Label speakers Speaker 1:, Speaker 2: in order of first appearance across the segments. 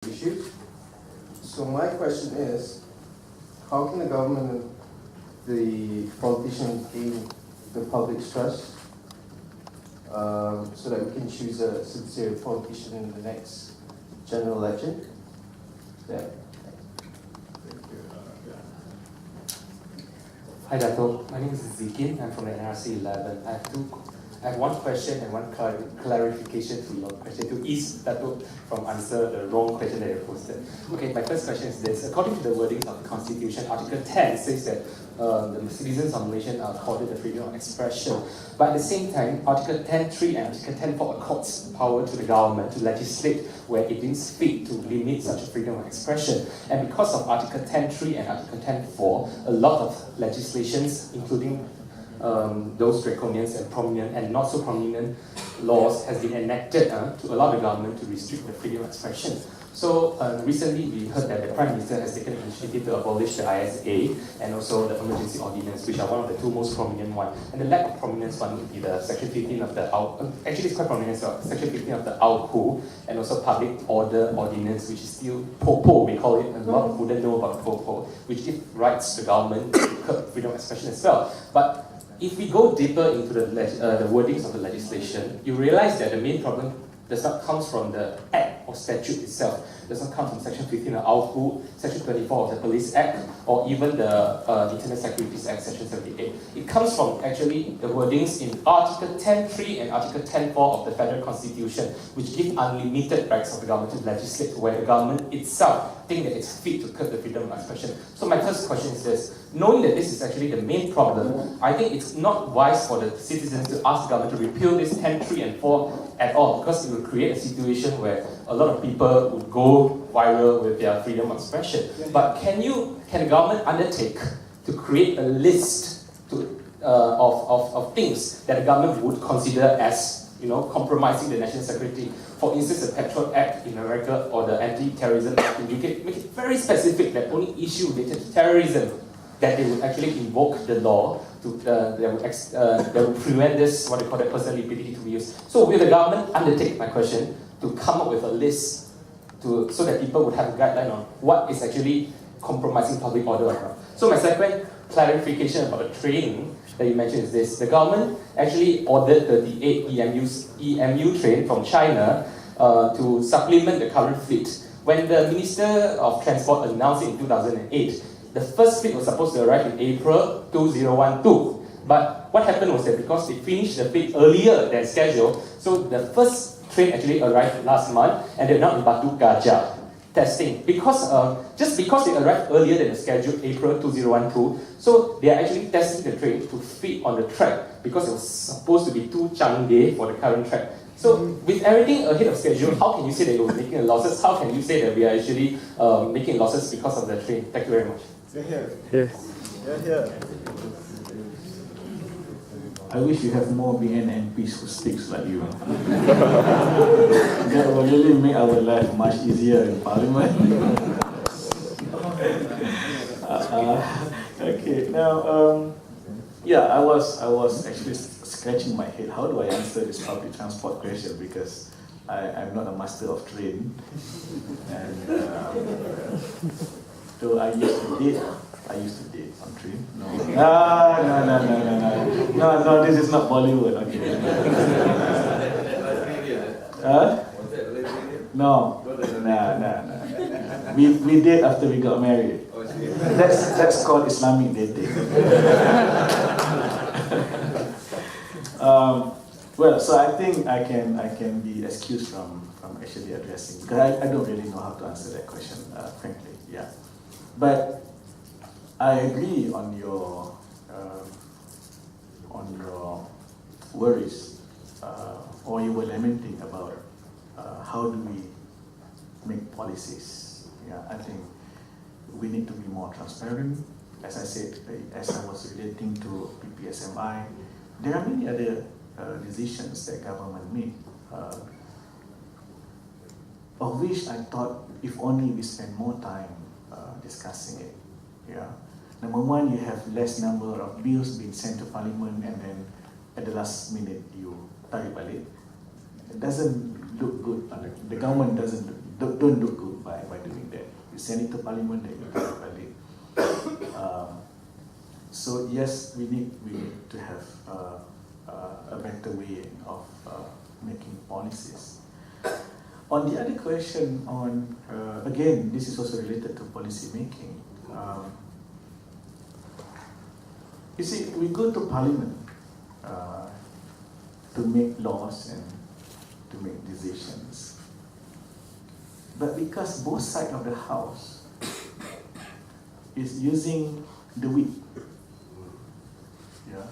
Speaker 1: issue. So my question is, how can the government and the politician gain the public's trust so that we can choose a sincere politician in the next general election? Yeah.
Speaker 2: Hi Dato, my name is Zikin, I'm from the NRC 11. I have one question and one clarification to your question, to ease Dato from answer the wrong question that you posted. Okay, my first question is this. According to the wordings of the Constitution, Article 10 says that the citizens of Malaysia are accorded the freedom of expression. But at the same time, Article 10.3 and Article 10.4 accords power to the government to legislate where it deems fit to limit such a freedom of expression. And because of Article 10.3 and Article 10.4, a lot of legislations, including those draconian and prominent and not so prominent laws, has been enacted to allow the government to restrict the freedom of expression. So recently we heard that the Prime Minister has taken initiative to abolish the ISA and also the emergency ordinance, which are one of the two most prominent ones. And the lack of prominence one would be the Section 15 of the actually it's quite prominent as well, Section 15 of the AUKU, and also Public Order Ordinance, which is still POPO, we call it. A lot of people wouldn't know about POPO, which gives rights to the government to curb freedom of expression as well. But if we go deeper into the wordings of the legislation, you realize that the main problem does not come from the act or statute itself. It does not come from Section 15 of AUKU, Section 24 of the Police Act, or even the Internet Securities Act, Section 78. It comes from actually the wordings in Article 10.3 and Article 10.4 of the Federal Constitution, which give unlimited rights of the government to legislate where the government itself think that it's fit to curb the freedom of expression. So my first question is this. Knowing that this is actually the main problem, I think it's not wise for the citizens to ask the government to repeal this 10.3 and 4 at all, because it will create a situation where a lot of people would go viral with their freedom of expression. But can the government undertake to create a list of things that the government would consider as compromising the national security? For instance, the Patriot Act in America or the Anti-Terrorism Act in UK, make it very specific that only issue related to terrorism that they would actually invoke the law that would prevent this, what they call that personal liberty to be used. So will the government undertake, my question, to come up with a list so that people would have a guideline on what is actually compromising public order or not? So my second clarification about the training that you mentioned is this. The government actually ordered 38 EMU train from China to supplement the current fleet. When the Minister of Transport announced it in 2008, the first fleet was supposed to arrive in April 2012. But what happened was that because they finished the fleet earlier than scheduled, so the first train actually arrived last month, and they're now in Batu Gajah testing. Just because they arrived earlier than the scheduled April 2012, so they are actually testing the train to fit on the track, because it was supposed to be too Changgeh for the current track. So with everything ahead of schedule, how can you say that you were making losses? How can you say that we are actually making losses because of the train? Thank you very much.
Speaker 3: Here. I wish you have more BN MPs who speaks like you. That will really make our life much easier in Parliament. Okay, now, I was actually scratching my head. How do I answer this public transport question? Because I'm not a master of train, and so I used to date on train. No, this is not Bollywood. Okay. No. We date after we got married. That's called Islamic dating. So I think I can be excused from actually addressing, because I don't really know how to answer that question, frankly. Yeah, but I agree on your worries, or you were lamenting about how do we make policies. Yeah, I think we need to be more transparent. As I said, as I was relating to PPSMI, there are many other decisions that government made, of which I thought if only we spend more time discussing it. Yeah. Number one, you have less number of bills being sent to Parliament, and then at the last minute you tarik balik. It doesn't look good. The government don't look good by send it to Parliament, they implement balik. So yes, we need to have a better way of making policies. On the other question, on again, this is also related to policy making. You see, we go to Parliament to make laws and to make decisions, but because both sides of the house is using the whip. Yeah.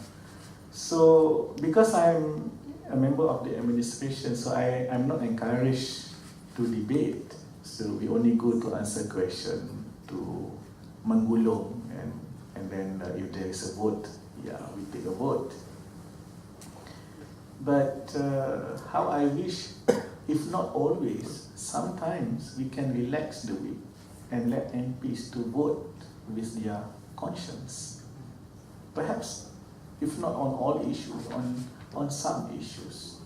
Speaker 3: So because I'm a member of the administration, so I'm not encouraged to debate. So we only go to answer question, to menggulung, and then if there is a vote, yeah, we take a vote. But how I wish, if not always, sometimes we can relax the whip and let MPs to vote with their conscience. Perhaps, if not on all issues, on some issues.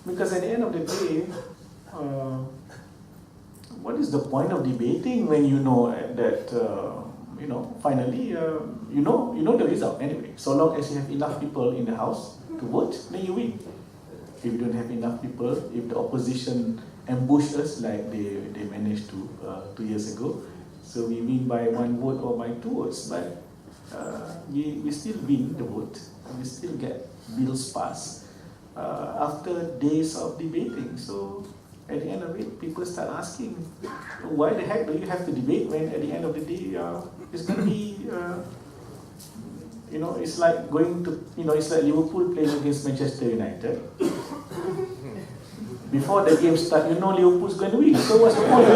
Speaker 3: Because at the end of the day, what is the point of debating when you know that, finally, you know the result anyway. So long as you have enough people in the house to vote, then you win. If you don't have enough people, if the opposition ambush us like they managed to 2 years ago, so we win by 1 vote or by 2 votes, but we still win the vote, we still get bills passed after days of debating. So at the end of it, people start asking, why the heck do you have to debate when at the end of the day it's going to be, it's like going to, it's like Liverpool playing against Manchester United. Before the game starts, Liverpool's going to win. So what's the point?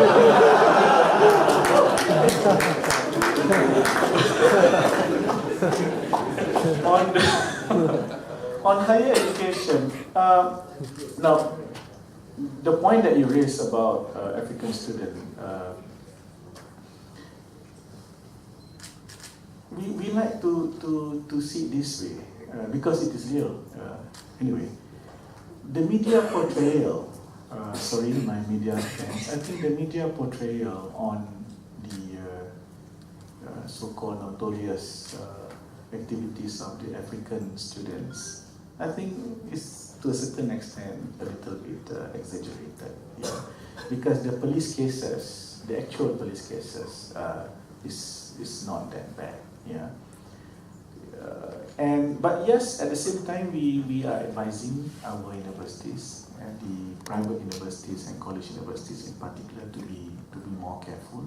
Speaker 3: On higher education, now the point that you raised about African students, we like to see it this way because it is real. Anyway, the media portrayal, sorry my media friends, I think the media portrayal on the so-called notorious activities of the African students, I think is to a certain extent a little bit exaggerated. Yeah. Because the police cases, the actual police cases, is not that bad. Yeah. But yes, at the same time, we are advising our universities and the private universities and college universities in particular to be more careful.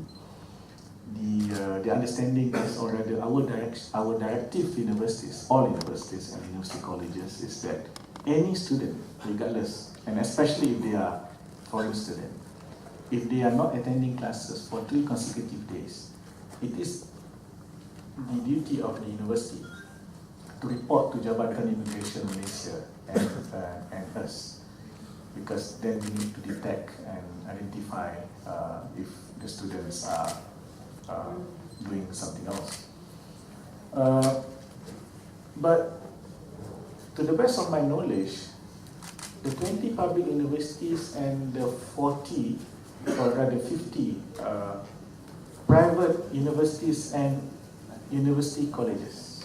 Speaker 3: The understanding is, or rather our directive to universities, all universities and university colleges, is that any student, regardless, and especially if they are foreign students, if they are not attending classes for 3 consecutive days, it is the duty of the university to report to Jabatan Immigration Malaysia and us, because then we need to detect and identify if the students are doing something else. But to the best of my knowledge, the 20 public universities and the 40, or rather 50 private universities and university colleges,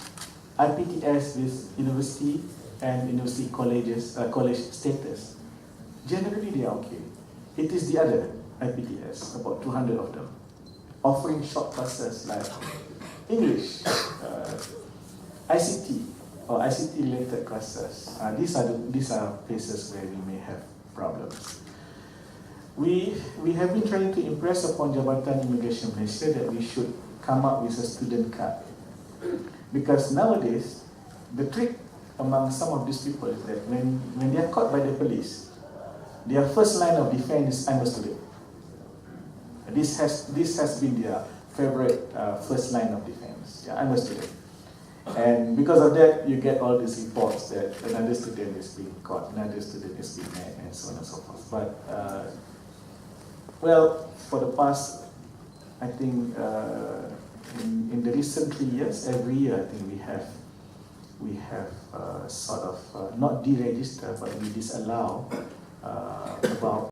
Speaker 3: IPTS with university and university colleges, college status, generally they are okay. It is the other IPTS, about 200 of them, offering short classes like English, ICT, or ICT-related classes. These are places where we may have problems. We have been trying to impress upon Jabatan Immigration Malaysia that we should come up with a student card. Because nowadays, the trick among some of these people is that when they are caught by the police, their first line of defense is, I'm a student. This has been their favorite first line of defense. Yeah, I'm a student. And because of that, you get all these reports that another student is being caught, another student is being mad, and so on and so forth. But, well, for the past, I think, in the recent 3 years, every year, I think we have sort of not deregister, but we disallow about